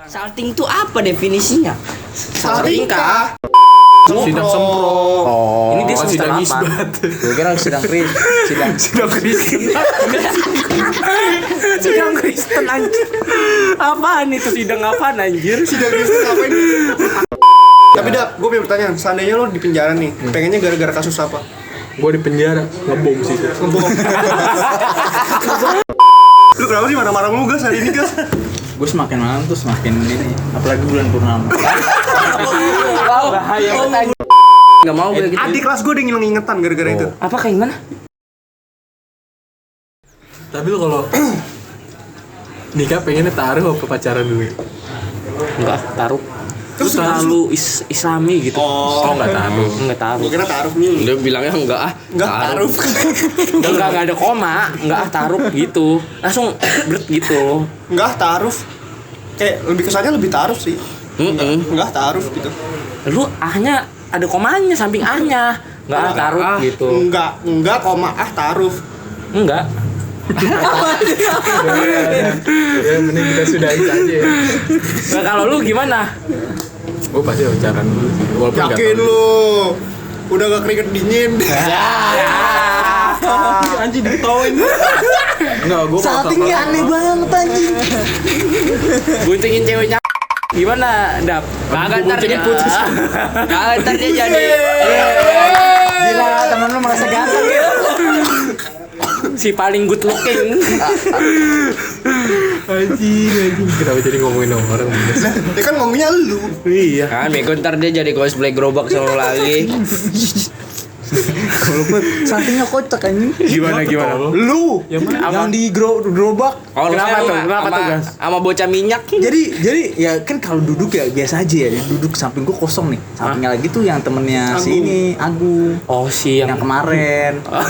Salting itu apa definisinya? Salting kah? Sidang sempro. Oh. Ini dia Sidang semester isbat. Gue kira sidang Kristen. Sidang Kristen anjir. Apaan itu sidang apaan anjir? Sidang Kristen ngapain? Tapi dah, gue punya pertanyaan. Seandainya lo di penjara nih, pengennya gara-gara kasus apa? Gue di penjara ngebom sih. Ngebom. Lu kenapa sih marah-marah mulu gas hari ini gas? gue semakin malam tuh semakin ini, apalagi bulan purnama. Bahaya banget. Enggak mau gue gitu. Adik kelas gue udah ngilang ingetan gara-gara itu. Apa kayak gimana? Tapi lu kalau nikah pengennya taruh apa pacaran dulu? Enggak, taruh. Terus terlalu islami gitu. Oh, enggak taruh. Enggak taruh. Gue kira taruh nih. Dia bilangnya enggak Taruh. Enggak ada koma, enggak taruh gitu. Langsung bret gitu. Enggak taruh. Kayak lebih kesannya lebih taruh sih. Enggak taruh gitu. Lu ahnya ada komanya samping ahnya. Enggak taruh gitu. Enggak koma taruh. Enggak. Ya mending kita sudahi saja ya. Nah, kalau lu gimana? Gue pasti pacaran dulu sih. Walaupun nggak Yakin tahu. lu? Udah gak keringet dingin. Anjing diketawain. Enggak, gue Saltingnya aneh banget anjing. Buntingin ceweknya gimana, Dap? Kagak ntar dia putus. Kagak ntar dia jadi. Gila, temen lu merasa ganteng gitu. Si paling good looking. Anjing. Kenapa jadi ngomongin orang? Ya kan ngomongnya lu. Iya. Kan Miko ntar dia jadi cosplay gerobak solo lagi. Kalau gue saltingnya kocak anjing. Gimana? Lu yang di gerobak. Oh, kenapa tuh? Kenapa tuh, Gas? Sama bocah minyak. Jadi ya kan kalau duduk ya biasa aja ya. Duduk samping gua kosong nih. Sampingnya lagi tuh yang temennya si ini Agung. Oh, si Yang kemarin. Oh,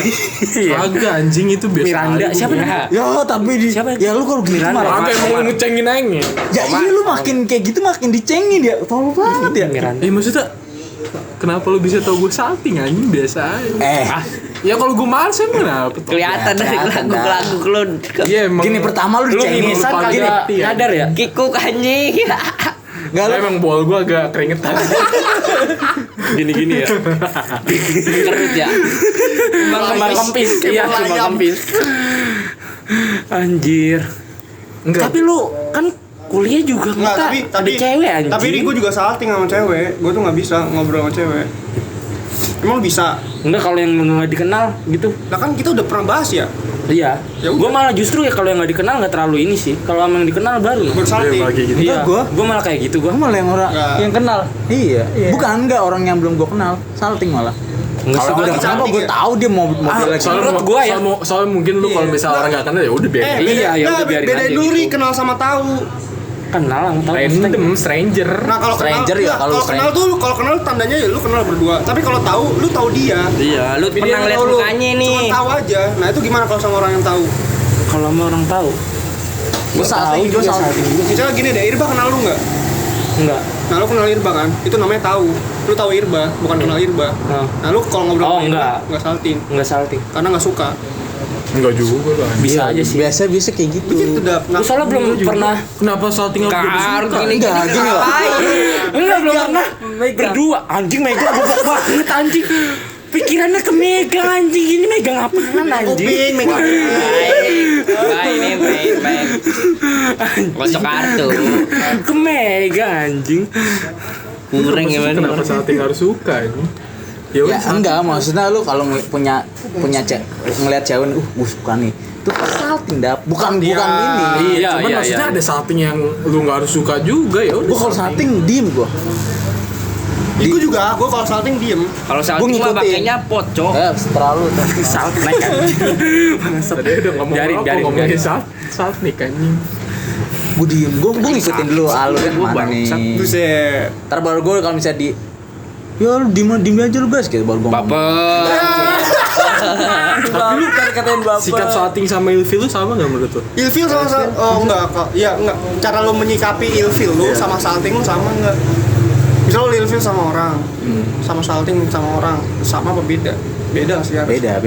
iya. Kagak anjing itu biasa. Miranda aja. siapa namanya? Ya tapi Siapa? ya lu kalau gitu Miranda. marah. Kagak emang lu ngecengin aja. Ya iya lu makin kayak gitu makin dicengin ya. Tolol banget ya. Miranda. Maksudnya kenapa lu bisa tau gue salting anjing biasa aja? Ya kalau gue marah sih kenapa? Kelihatan dari kelihatan lagu lu. Iya emang. Gini pertama lu Lu dicengin. mimisan Gini, kagak nyadar ya? Kikuk anjing. Enggak lu Emang bol gue agak keringetan. Gini-gini ya. Kerut ya. Kembang kempis. Iya, kembang kempis. Anjir. Enggak. Tapi lu kan kuliah juga Enggak, ada cewek anjing. Tapi ini gue juga salting sama cewek. Gue tuh nggak bisa ngobrol sama cewek. Emang lu bisa? Enggak, kalau yang nggak dikenal gitu. Nah kan kita udah pernah bahas ya. Iya. Ya udah. Gue malah justru ya kalau yang nggak dikenal nggak terlalu ini sih. Kalau yang dikenal baru. Bersalting. Iya, bagi gitu. Iya. Gua- Gue malah kayak gitu gue. Gua malah yang orang Enggak. yang kenal. Iya. Bukan enggak orang yang belum gua kenal. Salting malah. Nggak Kalau sih, udah gua kenapa salting gue ya? tahu dia mau lagi. menurut gua ya. Soalnya mungkin lu kalau misalnya orang nggak kenal ya udah biarin. Iya, ya udah biarin bedain aja dulu gitu. nih kenal sama tahu. kenal sama tahu. Random stranger. Nah kalau Stranger kenal, ya, kalau kalau kenal tuh kalau kenal tandanya ya lu kenal berdua. Tapi kalau tahu lu tahu dia. Iya, lu Tapi pernah dia ngeliat tahu lu. mukanya nih. Cuma tahu aja. Nah itu gimana kalau sama orang yang tahu? Kalau sama orang tahu. Gue salting juga salting. Misalnya gini deh, Irba kenal lu nggak? Enggak. Nah lu kenal Irba kan? Itu namanya tahu. Lu tahu Irba, bukan kenal Irba. Nah. Nah lu kalau ngobrol Oh, sama Irba enggak. nggak salting, Enggak salting. karena nggak suka. Enggak juga lah. Bisa aja sih. Biasa kayak gitu. Begitu dah. Lu soalnya belum pernah Kenapa salting harus Kar, disuka? gini Enggak, gini loh. Enggak, belum pernah berdua. Anjing megang bobok banget anjing. Pikirannya ke megang anjing. Ini megang apaan anjing? Kuping, megang. Baik. Kocok kartu. Ke megang anjing. Kurang gimana? Kenapa salting harus suka ini? Ya udah, salting. enggak, maksudnya lu kalau punya ngelihat cewek nih, gue suka nih. Itu salting dah, bukan ini. Iya, Cuman iya, maksudnya iya. ada salting yang lu nggak harus suka juga ya udah. Gue kalau salting diem gue. Gue juga, gue kalau salting diem. Kalau Gua salting mah ngikutin. pakainya pot, Cok. Terlalu. Salt naik anjing. Tadi udah ngomong ngomongin salting anjing. Gue diem, gue ngikutin dulu alurnya Gua mana bangsat. nih. Buset. Ntar baru gue kalau misalnya ya lu diem aja lu guys, gitu baru gue Baper. Tapi lu katain Sikap salting sama ilfil lu sama nggak menurut lu? Ilfil sama oh enggak kok. Ya enggak. Cara lu menyikapi ilfil lu sama salting lu sama enggak? Misal lo ilfil sama orang, sama salting sama orang, sama apa beda? Beda sih harus. Beda.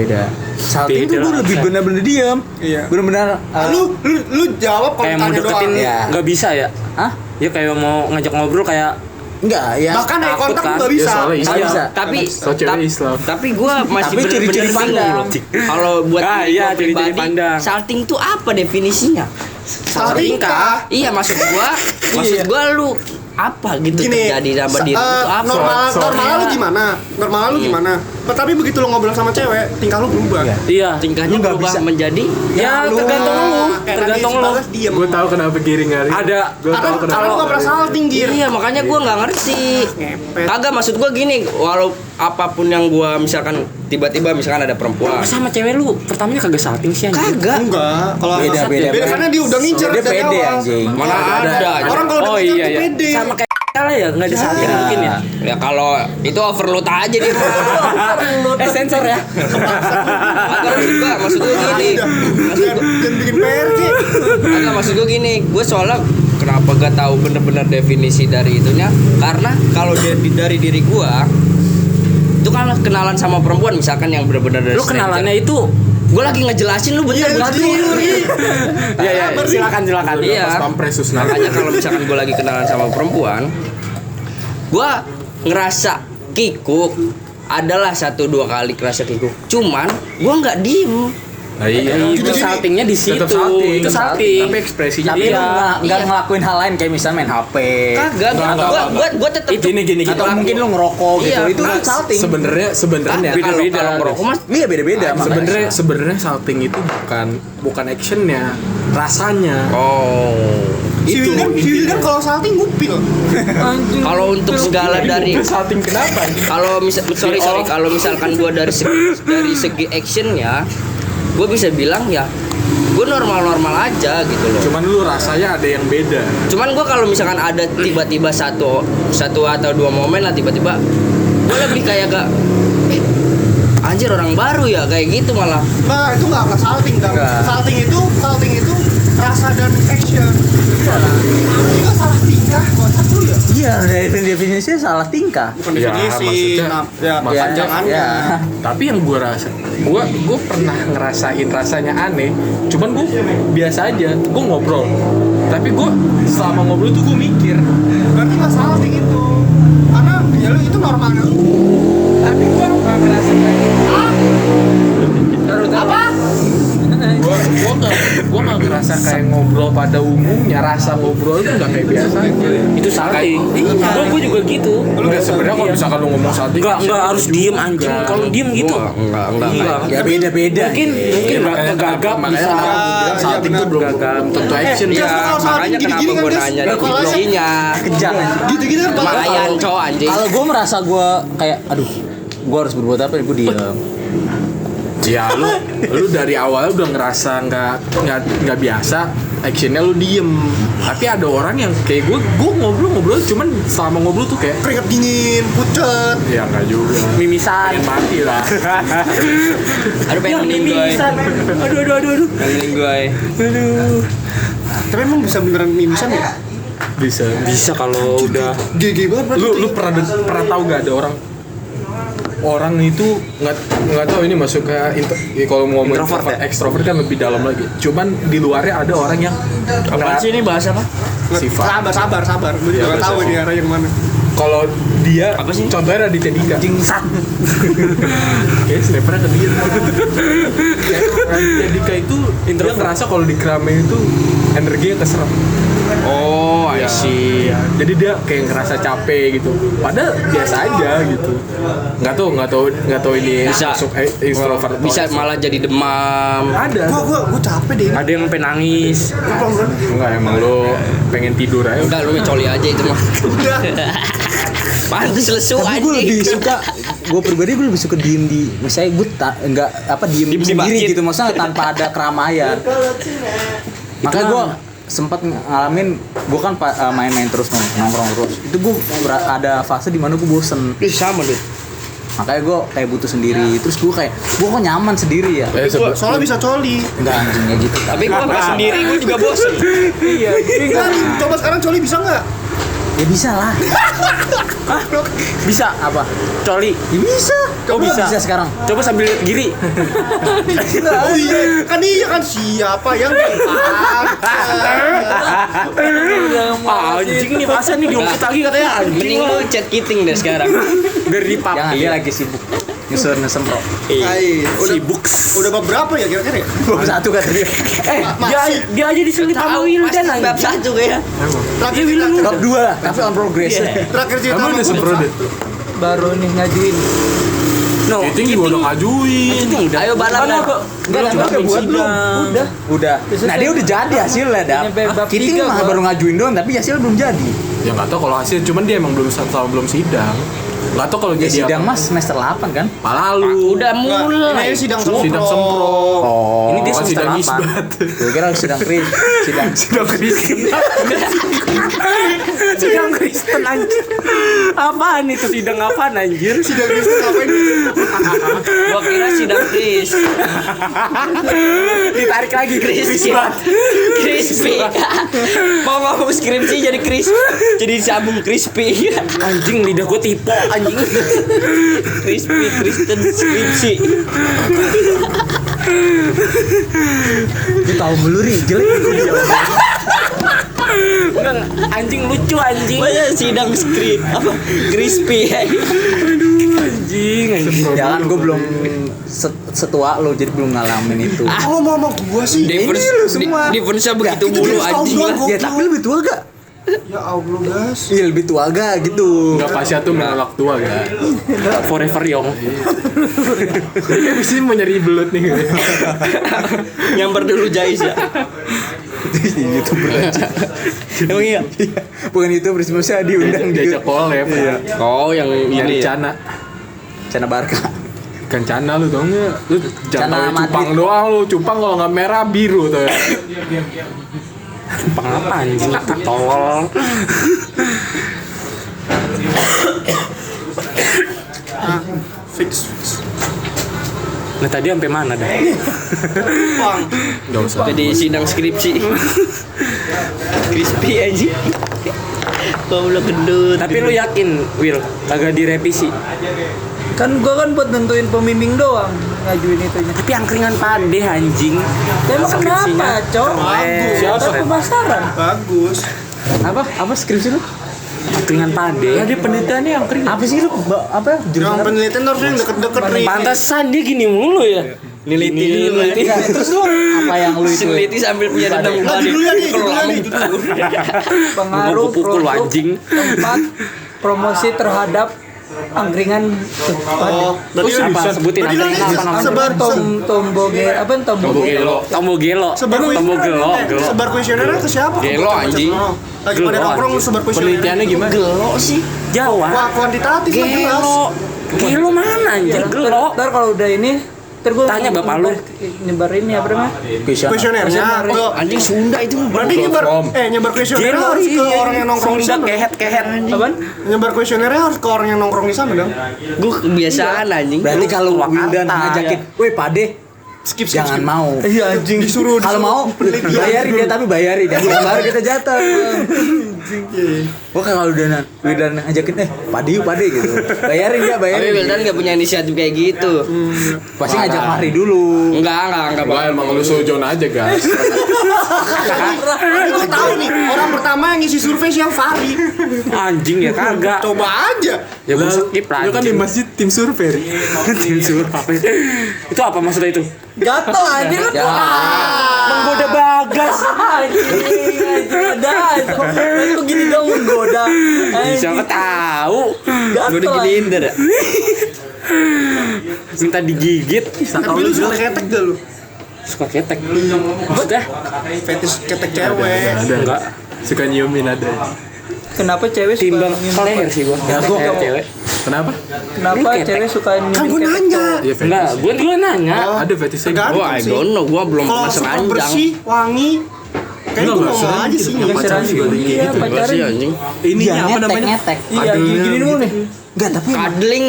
Salting Beda tuh gue lah, lebih Shay. bener-bener diam. Iya. Bener-bener. Lu jawab kalau Kayak mau tanya deketin doang. Ya. nggak bisa ya? Hah? Ya kayak mau ngajak ngobrol kayak Enggak ya. Bahkan eye takut kontak kan? nggak bisa. Ya, soalnya Nggak bisa. Tapi So, cewek Islam. tapi gue masih Tapi ciri-ciri bener-bener bingung pandang. loh. Kalau buat Ah, diri iya, gua ciri-ciri pribadi, pandang. salting tuh apa definisinya? Salting kah? Iya maksud gua lu apa gitu Gini, terjadi sama diri itu apa? normal lu gimana? Normal lu gimana? Tapi begitu lu ngobrol sama cewek, tingkah lu berubah. Iya. iya. Tingkahnya Lu nggak berubah bisa. menjadi Ya Lu tergantung lu, kayak tergantung tadi si lu. Bagas diem. Gue tahu kenapa giring hari. Ada Gue tahu Karena kenapa. lu nggak pernah salting Gir. Iya makanya gua nggak ngerti. Ngepet. Kagak maksud gua gini, walau apapun yang gua misalkan tiba-tiba misalkan ada perempuan. sama cewek lu pertamanya kagak salting sih anjing. Kagak. Enggak, kalau Beda, sama- beda. karena dia udah ngincer Dia dari pede awal. anjing. Mana ada. Orang kalau udah Oh ngincer iya tuh ya. pede. Sama kayak lah ya, nggak disalting Ya. mungkin ya. Ya kalau itu overload aja dia. Sensor ya. Kagak maksud gua gini. Jangan bikin PR sih. Kagak maksud gue gini, gue soalnya kenapa gak tahu bener-bener definisi dari itunya? Karena kalau dari diri gue itu kan kenalan sama perempuan misalkan yang bener-bener dari Lu kenalannya itu gue lagi ngejelasin lu bentar berarti. ya ya silakan. Iya. Pas pampres sus nah. Makanya kalau misalkan gue lagi kenalan sama perempuan, gue ngerasa kikuk adalah 1-2 kali kerasa kikuk. Cuman gue nggak diem. Nah, iya. itu saltingnya di situ. Tetap salting. Itu salting. Tapi ekspresinya Tapi Iya. lu nggak Iya. ngelakuin hal lain kayak misalnya main HP. Kagak, gue tetap Gini. Atau mungkin lu ngerokok gitu. Iya, Itu kan salting. Sebenarnya Beda-beda. kalau ngerokok mas Iya beda-beda. makanya. sebenarnya salting itu bukan actionnya, rasanya. Si Wildan kalau salting ngupil. kalau untuk segala dari salting kenapa? kalau kalau misalkan gue dari segi actionnya gue bisa bilang ya gue normal aja gitu loh. Cuman lu rasanya ada yang beda. Cuman gue kalau misalkan ada tiba-tiba satu atau 2 momen lah tiba-tiba gue lebih kayak gak anjir orang baru ya kayak gitu malah. Nah, itu enggak salting, Dam. Nggak. Salting itu rasa dan action. Itu salah tingkah buat aku ya. Iya, definisinya salah tingkah. Bukan Ya, definisi. maksudnya- Ya, Ya, panjangannya. ya. Tapi yang gue rasa, gue pernah ngerasain rasanya aneh. Cuman gue biasa aja, gue ngobrol. Tapi gue selama ngobrol tuh gue mikir. Berarti nggak salting itu. Karena ya lu itu normalnya lu. Tapi gue nggak ngerasa kayak gue nggak ngerasa kayak ngobrol pada umumnya. Rasa ngobrol itu nggak kayak biasa aja. Itu salting. Gua juga gitu. Nggak sebenarnya kalau misalkan lu ngomong salting, Enggak harus diem anjing. Kalau diem gitu. Enggak. Ya beda-beda. Mungkin gagap makanya bisa. kenapa gue bilang salting iya, tuh belum tentu action. Iya, Ya, kalau salting makanya gini-gini kenapa kan, gue guys. nanya Ya, kalau definisinya. Kejam anjing. Gitu-gitu kan Lumayan cowok anjing. Kalau gue merasa gue kayak aduh, gue harus berbuat apa? Gue diam. Ya lu dari awal udah ngerasa nggak biasa, actionnya lu diem. Tapi ada orang yang kayak gue ngobrol cuman selama ngobrol tuh kayak keringet dingin, pucet. ya nggak juga. Mimisan. Pengen mati lah. Aduh pengen mending gue. Aduh. Pengen mending gue. Tapi emang bisa beneran mimisan ya? Bisa. Bisa kalau udah GG banget berarti. Lu pernah tahu gak ada orang itu nggak tahu ini masuk ke kalau mau ngomong Introvert ya? ekstrovert kan lebih dalam lagi. Cuman di luarnya ada orang yang Apaan sih ini bahasa apa? sifat. Sabar. Gue juga Ya, nggak tahu bisa. ini arah yang mana. Kalau dia Apa sih? contohnya Raditya Dika. Jingsat. Kayak snappernya ke dia. Raditya Dika itu dia ngerasa kalau di keramaian itu energinya keserap. Oh, I Ya, see. ya. Jadi dia kayak ngerasa capek gitu. Padahal biasa aja gitu. Nggak tahu ini Bisa. masuk introvert atau Bisa extrovert. malah jadi demam. Ada. Gue capek deh. ada yang penangis. Enggak emang lo pengen tidur aja. Enggak lu coli aja itu mah. Udah. Pantes lesu Tapi gue lebih anjing. suka, gue pribadi gue lebih suka diem di, misalnya gue enggak apa diem Diem di sendiri masjid. gitu, maksudnya tanpa ada keramaian. Makanya gue sempat ngalamin, gue kan main-main terus nongkrong terus. Itu gue ada fase di mana gue bosen. Ih, sama deh. Makanya gue kayak butuh sendiri. Terus gue kayak, gue kok nyaman sendiri ya. Soalnya bisa coli. Enggak anjingnya gitu. Tapi gua enggak sendiri, gua juga bosen. Kan, coba sekarang coli bisa nggak? Ya bisa lah. Hah? Bisa Apa? coli? Ya bisa. Oh, bisa. Bisa sekarang. Coba sambil lihat giri. Oh iya kan siapa yang Anjing nih masa nih diungkit lagi katanya anjing. Mending lu chat kiting deh sekarang. Biar di pub. Jangan, dia lagi sibuk. Nyusun semprot. Sibuk. Udah bab berapa ya kira-kira? Bab 1 kan dia. Dia aja diselip sama Wildan Bab anjing. 1 kayaknya. Terakhir Wildan cerita, Bab 2 tapi on progress. terakhir cerita Kamu sama udah gua. semprot deh. Baru nih ngajuin. No. Kiting juga udah ngajuin. udah. Ayo balap dah. Enggak udah buat belum. Udah. Nah, dia udah jadi hasilnya dah. Nyampe bab Kiting 3 mah gua. baru ngajuin doang tapi hasilnya belum jadi. Ya nggak tahu kalau hasil, cuman dia emang belum sidang. Nggak tahu kalau Ya jadi sidang apa. Mas semester 8 kan? Lalu. Udah Enggak, mulai. ini sidang Sidang semprot. Oh. Ini dia Bukan semester sidang 8. isbat. Gue kira sidang Sidang Kristen. Sidang Kristen anjir. Apaan itu sidang apaan anjir? sidang Kristen ngapain? Gua kira sidang Kris. Ditarik lagi Crispy. Mau ngomong skripsi jadi Kris. Jadi sambung crispy. Anjing lidah gue tipe anjing. Crispy Kristen skripsi. Lu tahu meluri jelek. Enggak, anjing lucu anjing. Masa sidang crispy. Anjing. Jangan gue belum setua lo jadi belum ngalamin itu. Ngomong sama gua sih. Difference lu semua. difference begitu Itu mulu dia tahu anjing. doang, Ya tapi lebih tua gak? Ya Allah, guys. Iya lebih tua gak gitu. Nggak Pasya tuh menolak tua kan. Forever young. Dia di sini mau nyari belut nih. Nyamper dulu Jais ya. YouTuber aja. Emang iya? Bukan YouTuber sebenarnya diundang di Diajak collab. Oh, yang Nyari ini. Cana. Cana Barca. Kan Cana lu tau nggak? Lu jangan Cana tahu Madrid. cupang doang lu. Cupang kalau nggak merah biru tuh. Cupang apa anjing? Tolol. Fix. Nah tadi sampai mana dah? Bang. Nggak usah. Jadi sidang skripsi. Crispy anjing. Kau udah gendut. Tapi lu yakin, Will, kagak direvisi? Kan gua kan buat nentuin pembimbing doang ngajuin itunya. Tapi angkringan pade anjing. Emang Skripsinya kenapa, Cok? keren. Siapa? Kan pemasaran. Bagus. Apa skripsi lu? Angkringan pade. Dia penelitiannya angkringan. Apa sih lu? Apa? Yang penelitian harus yang deket-deket nih. Pantesan dia gini mulu ya. Niliti. Terus lu apa yang lu itu? Neliti sambil punya dendam Nah, balik. judulnya nih, Kalau judulnya lama nih. Pengaruh Gua pukul lu, produk anjing. tempat promosi terhadap angkringan Oh, tadi Apa sebutin Tadi angkringan kan apa namanya? sebar tomboge apa Tombo gelo. Tombo gelo. sebar Tombo gelo. Gelo. sebar kuesionernya ke siapa? Gelo, anjing. Lagi pada Gelo, nongkrong anjing. sebar kuesioner. Penelitiannya gimana? Gelo sih. Jawa. Wah, kuantitatif lah jelas. Gelo. Gelo mana anjir? Gelo. Ntar kalau udah ini ntar gua Tanya bapak lu. nyebar ini apa namanya? Kuesionernya. Oh, Anjing Sunda itu berarti nyebar kuesioner Gelo harus ke orang yang nongkrong di Sunda sana. kehet. Apaan? Nyebar kuesionernya harus ke orang yang nongkrong di sana dong. Gue kebiasaan anjing. Berarti kalau Purwakarta, Wildan ngajakin, "Woi, Pade, Skip. jangan mau." Iya anjing. Disuruh Kalau mau bayarin dia tapi bayarin dia. Baru kita jatah. Gua kalau Wildan ngajakin Pade yuk Pade gitu. Bayarin dia, Tapi bayarin. Wildan gak punya inisiatif kayak gitu. Pasti ngajak Mari dulu. Enggak Enggak, bakal. emang lu sujon aja guys. Gue tahu nih, orang pertama yang ngisi survei siapa Fahri. Anjing ya kagak. Coba aja. Ya gua skip lah. Lu kan di anjing. masjid tim survei. Tim survei. Itu apa maksudnya itu? Gatel anjing kan. Ya. Menggoda bagas. Anjing ada. Itu gini dong menggoda. Siapa tahu. Gue udah gini Inder ya. Minta digigit. Tapi lu suka ketek gak lu? Suka ketek. Maksudnya? Fetis ketek cewek. Ada Enggak. Suka nyiumin ada. Kenapa cewek suka Timbang nyium ke leher sih gua. Ya, gua- Leher cewek. Kenapa? Kenapa Lu ketek. cewek suka nyium Kan gue ketek nanya. cowok? Ya Enggak, gua juga nanya. Ada fetishnya. Tergantung Oh, I sih. don't know. Gue belum Kalau pernah super seranjang. bersih, wangi, Makanya gue ngomong aja sih. Yang pacaran juga ada Iya, gitu. pacaran. sih anjing. Ininya apa namanya? ngetek. Iya, gini dulu nih. Enggak, tapi Cuddling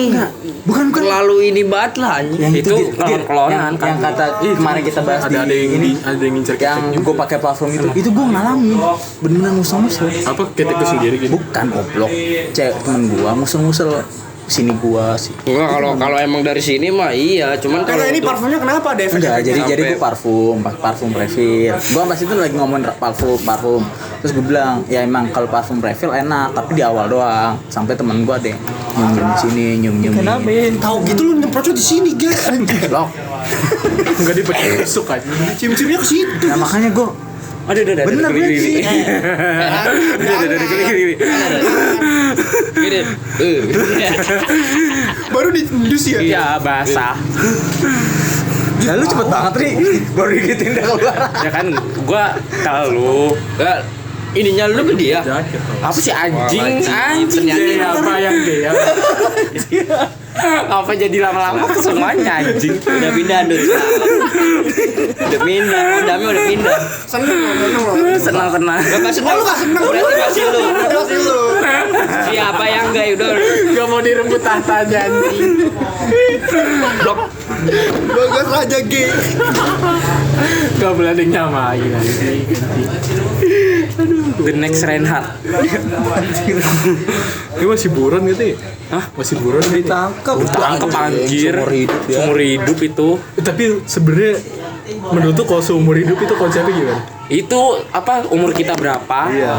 bukan terlalu ini banget lah anjing. yang Itu Gir, kelon-kelonan yang kata kemarin kita bahas Ada di yang ini ada yang ngincer yang gue pakai platform itu gue ngalamin bener-bener musel-musel. apa ketek gue sendiri gitu. Bukan goblok, cewek temen gue musel-musel sini gua sih. Enggak, kalau emang dari sini mah iya, cuman kalau Karena ini parfumnya kenapa ada efek? Enggak, jadi sampai- gue parfum refill. Gua pas itu lagi ngomongin parfum. Terus gue bilang, ya emang kalau parfum refill enak, tapi di awal doang. Sampai temen gua ada yang nyium sini, nyium. Kenapa? Tahu gitu lu nyemprotnya di sini, guys. Loh. Enggak dipakai tusuk aja. Cium-ciumnya ke situ. Nah, makanya gua Aduh, bener gini. sih. Gini. gini. Baru diindus ya. Ya basah. Ya lu cepet banget, Ri. Baru digitin dah keluar. Ya kan gua tahu. Enggak, ininya lu ke dia. Jaket. Apa sih anjing? Ternyata Apa yang dia? Apa jadi lama-lama ke semuanya anjing? udah pindah Dut. Udah pindah, udah pindah. Senang-senang. Gak masih lu gak seneng. Berarti masih lu. Masih lu. Siapa yang enggak udah Gak mau direbut tahtanya anjing. blok. Bagas Raja G. Gak boleh ada yang nyamain anjing. The next Reinhardt. Ini masih buron gitu ya? Hah? Masih buron gitu. Tangkap. Tangkep anjir. Seumur hidup ya. Seumur hidup itu. Tapi sebenarnya menurut tuh kalau seumur hidup itu konsepnya gimana? Itu apa umur kita berapa? Iya.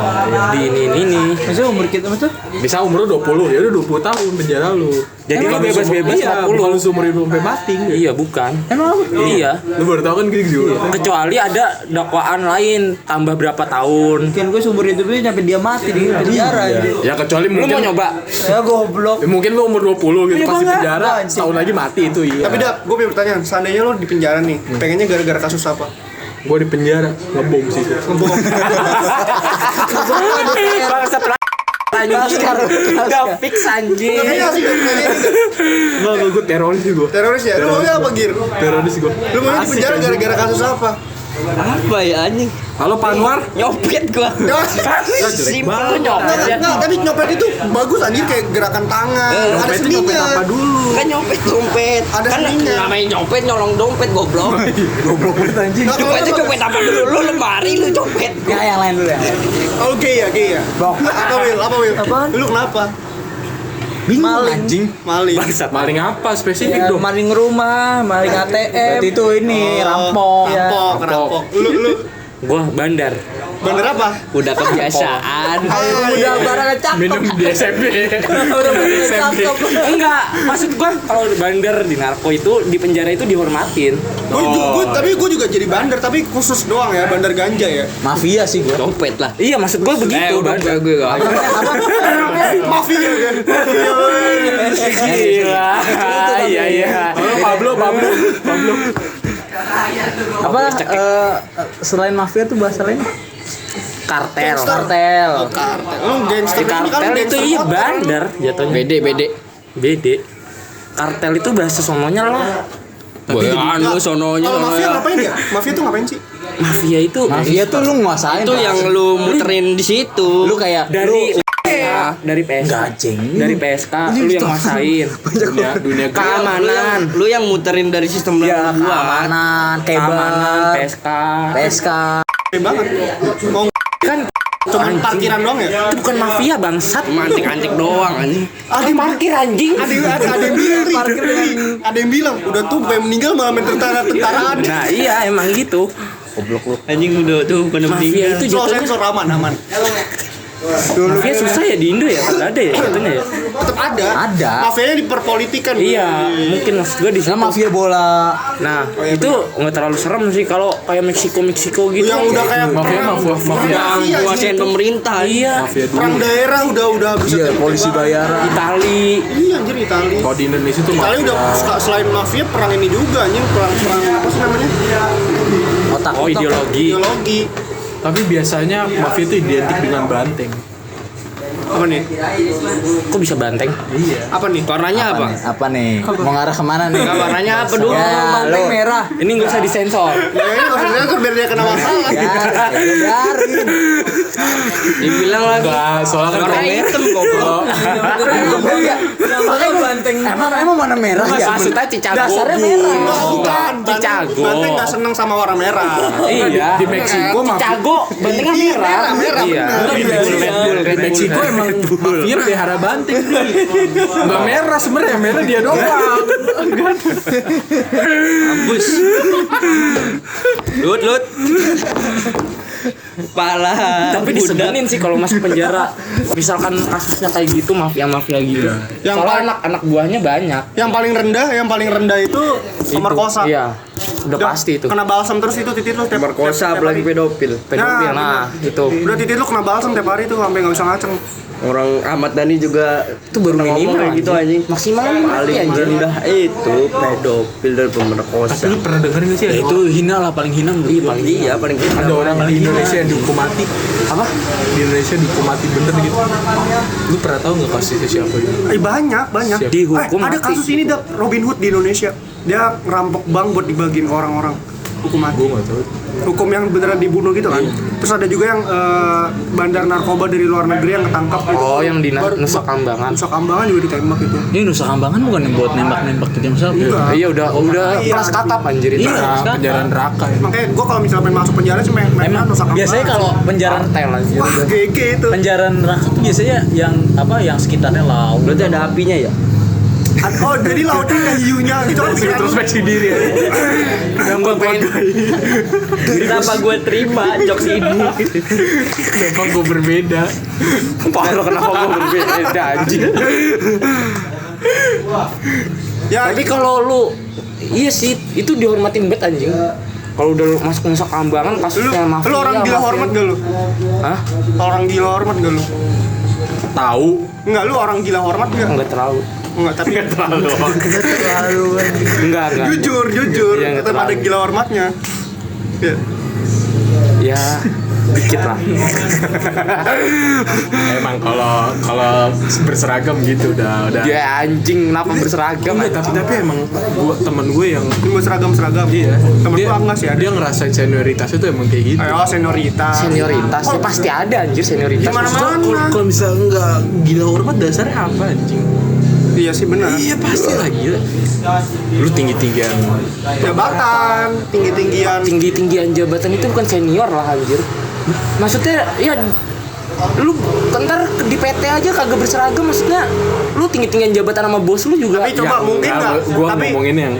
Di ini. Maksudnya umur kita maksudnya? Bisa umur lu 20, ya udah 20 tahun penjara lu. Jadi lu bebas-bebas iya, 40. bukan lu seumur hidup sampai mati. Iya bukan. Emang apa? Iya. Lu baru tahu kan gitu juga. Kecuali ada dakwaan lain tambah berapa tahun. Mungkin gue seumur hidupnya nyampe dia mati di penjara. Jadi. Ya kecuali Lu mungkin mau nyoba? Ya goblok. ya, mungkin lu umur 20 gitu Iya, pasti Bang, penjara, anjing. setahun lagi mati itu iya. Tapi dah, gue punya pertanyaan. Seandainya lo di penjara nih, pengennya gara-gara kasus apa? Gua di penjara ngebom sih itu. Bangsat lah. Anjing. Udah fix anjing. Kayaknya sih Enggak, gua teroris sih gua. teroris ya. Lu maunya apa, Gir? Teroris gua. Lu maunya di penjara gara-gara kasus apa? Apa ya anjing? Halo Pak Anwar. Nyopet gua. Simpel nyopet ya. Nah, tapi nyopet itu bagus anjir kayak gerakan tangan. Ada Nyopet itu nyopet seninya. apa dulu? Kan nyopet dompet. Ada Kan seninya. namanya nyopet nyolong dompet goblok. Goblok banget anjing. Nah, kalau Copet itu lu- copet apa dulu? Lu lemari lu copet. Ya yang lain dulu ya. Oke ya. Apa Will? Apaan? Lu kenapa? Bingung Maling. anjing. Maling. Bangsat. Maling apa spesifik Ya, dong? maling rumah, maling ATM. Berarti itu ini rampok. Iya. Rampok. Lu Gua bandar. bener apa? Udah kebiasaan. Udah barangnya cakep. Minum di SMP. Udah barangnya cakep. Enggak, maksud gua kalau bandar di narko itu di penjara itu dihormatin. Tapi gue juga jadi bandar, tapi khusus doang ya, bandar ganja ya. Mafia sih gua. Dompet lah. Iya, maksud gua begitu. Udah bandar. gue gak. Mafia kan. Gila. Iya. Halo Pablo. Apa selain mafia tuh bahasa lain? Kartel. Kartel. Lu gangster ini kan Kartel itu gangster iya motor. bandar jatuhnya. Bede. Bede. Kartel itu bahasa sononya lah. Boleh anu sononya. Kalau mafia ngapain ya? Mafia tuh ngapain sih? Mafia itu Mafia tuh lu nguasain. Itu Pak. yang lu muterin di situ. lu kayak dari dari PSK. Enggak, anjing. Dari PSK lu yang nguasain. Dunia Keamanan. Lu yang muterin dari sistem ya lu buat. keamanan, Keamanan kabel, PSK. PSK. Gede banget. Mau Kan cuman parkiran doang ya? itu bukan mafia bangsat. Antik-antik doang anjing. Ada parkir anjing. Ada yang bilang, ada yang bilang udah tuh pengen meninggal malah main tentaraan. Nah, iya emang gitu. Anjing udah tuh bukan Mafia itu Slow jatuhnya. sensor aman. Mafia susah ya di Indo ya, kagak ada ya jatuhnya ya. Tetap ada. Ada. Mafianya diperpolitikan. Iya, mungkin maksud gue di Nah, sana. mafia bola. Nah, itu nggak terlalu serem sih kalau kayak Meksiko gitu. Yang udah kayak Mafia Yang Iya, kuasain gitu. pemerintah. Iya. mafia dulu. perang daerah udah bisa. Iya, polisi bayaran. Itali. Iya anjir Itali. Kalau di Indonesia tuh Itali udah selain mafia perang ini juga anjing perang apa sih namanya? Otak. Oh, ideologi. Ideologi. Tapi biasanya mafia itu identik dengan banteng. Apa nih? Kok bisa banteng? Apa nih? Warnanya apa? Apa nih? Mau ngarah kemana nih? Enggak, warnanya apa dulu? Ya, Banteng lo. merah. Ini nggak usah disensor. Ya ini maksudnya kan biar dia kena masalah. Biarin. Dibilang lagi. Enggak, soalnya kan Warna hitam goblok. Namanya banteng. Emang mana merah ya? Maksudnya Cicago. Dasarnya merah. Bukan, Cicago. Banteng nggak seneng sama warna merah. Iya. di Meksiko mah Cicago, bantengnya Iya, merah. merah, Iya. di Meksiko emang mafia pelihara banteng. Enggak merah sebenarnya, yang merah dia doang. Ambus. Lut. Pala. Tapi disebutin sih kalau masuk penjara. Misalkan kasusnya kayak gitu, mafia gitu. Yang Soalnya paling- anak buahnya banyak. Yang paling rendah itu pemerkosa. Iya. Udah pasti itu. Kena balsam terus itu titit lu tiap Merkosa tiap apalagi hari. pedofil. Pedofil. Nah, itu. Udah titit lu kena balsam tiap hari tuh sampai nggak bisa ngaceng. Orang Ahmad Dhani juga Itu baru pernah minimal ngomong kayak gitu anjing. Maksimal Paling anjing. rendah itu pedofil dan pemerkosa. Lu pernah denger gak sih? Ya itu hina lah, paling hina menurut Iya, gua. paling Iya, paling rendah. Ada orang di Indonesia yang dihukum mati. Apa? Di Indonesia dihukum mati bener gitu. Lu pernah tahu nggak kasusnya siapa itu? Banyak. Siap. Dihukum Ada mati. kasus ini dah Robin Hood di Indonesia. Dia ngerampok bank buat dibagiin ke orang-orang. Hukum mati. Gue nggak tahu. Hukum yang beneran dibunuh gitu kan. Terus ada juga yang bandar narkoba dari luar negeri yang ketangkap gitu. Oh, yang di Nusa Kambangan. Nusa Kambangan juga ditembak gitu. Ini Nusa Kambangan bukan yang buat nembak-nembak gitu yang salah. Enggak. Iya udah Iya. kelas kakap anjir itu. Iya. Penjara neraka ini. Makanya gue kalau misalnya pengen masuk penjara cuma main Emang Nusa Kambangan. biasanya kalau penjara Kartel anjir. Wah, GG itu. penjara neraka tuh biasanya yang apa yang sekitarnya laut. Berarti ada apinya ya? Oh, jadi lautnya ada hiunya gitu kan. Introspeksi diri ya. Gue pengen Kenapa gue terima jokes ini? Kenapa gue berbeda? Parah kenapa gue berbeda anjing. Ya, Tapi kalau lu iya sih itu dihormatin banget anjing. Kalau udah masuk Nusa Kambangan lu, kasusnya mafia. lu orang gila mafia. hormat gak lu? Hah? Orang gila hormat gak lu? Tahu. Enggak, lu orang gila hormat gak? Enggak terlalu. Enggak, tapi Enggak. jujur Iya, nggak tetap ada terlalu. gila hormatnya. Ya. Ya dikit lah. Emang kalau berseragam gitu udah. Ya anjing kenapa berseragam? Enggak, tapi emang temen gue yang Ini mau seragam-seragam. iya. Temen dia, gua enggak sih ada. Dia ngerasain senioritas itu emang kayak gitu. Ayo senioritas. Senioritas ya pasti ada anjir senioritas. Gimana-mana. Kalau misalnya enggak gila hormat dasarnya apa anjing? Iya sih benar. Iya pasti lah gila. Lu tinggi-tinggian. Jabatan, tinggi-tinggian. Tinggi-tinggian jabatan itu bukan senior lah anjir. Maksudnya ya lu ntar di PT aja kagak berseragam, maksudnya lu tinggi-tinggian jabatan sama bos lu juga. Tapi coba mungkin enggak. Gue Tapi ngomongin yang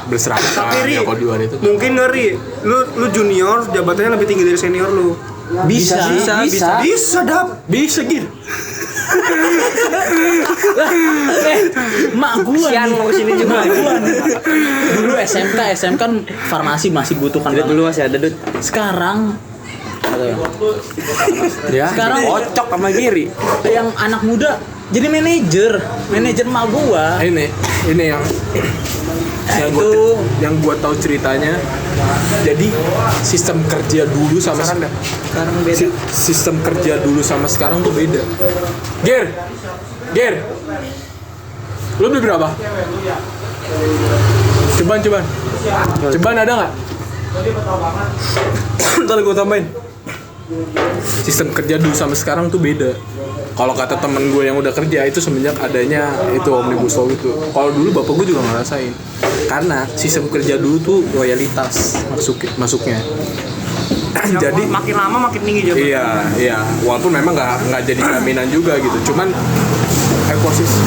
berseragam tapi Ri, ya kalau di luar itu. mungkin ngeri. Lu junior jabatannya lebih tinggi dari senior lu. Bisa. Bisa dap. Bisa gitu. Mak gua Sian mau kesini juga. dulu SMK kan farmasi masih butuhkan Dut banget. dulu masih ada Dut. Sekarang Ya, Sekarang- kocok sama Giri. yang anak muda jadi manajer mak gua. Ini yang Itu yang gua tahu ceritanya. Jadi sistem kerja dulu sama Sekarang beda. sistem kerja dulu sama sekarang tuh beda. Ger, lu beli berapa? Cobaan ada nggak? Ntar gue tambahin. Sistem kerja dulu sama sekarang tuh beda. Kalau kata temen gue yang udah kerja itu semenjak adanya itu omnibus law itu. Kalau dulu bapak gue juga ngerasain. Karena sistem kerja dulu tuh loyalitas masuknya. Jadi makin lama makin tinggi jabatan. iya. Walaupun memang nggak jadi jaminan juga gitu. Cuman ekosistem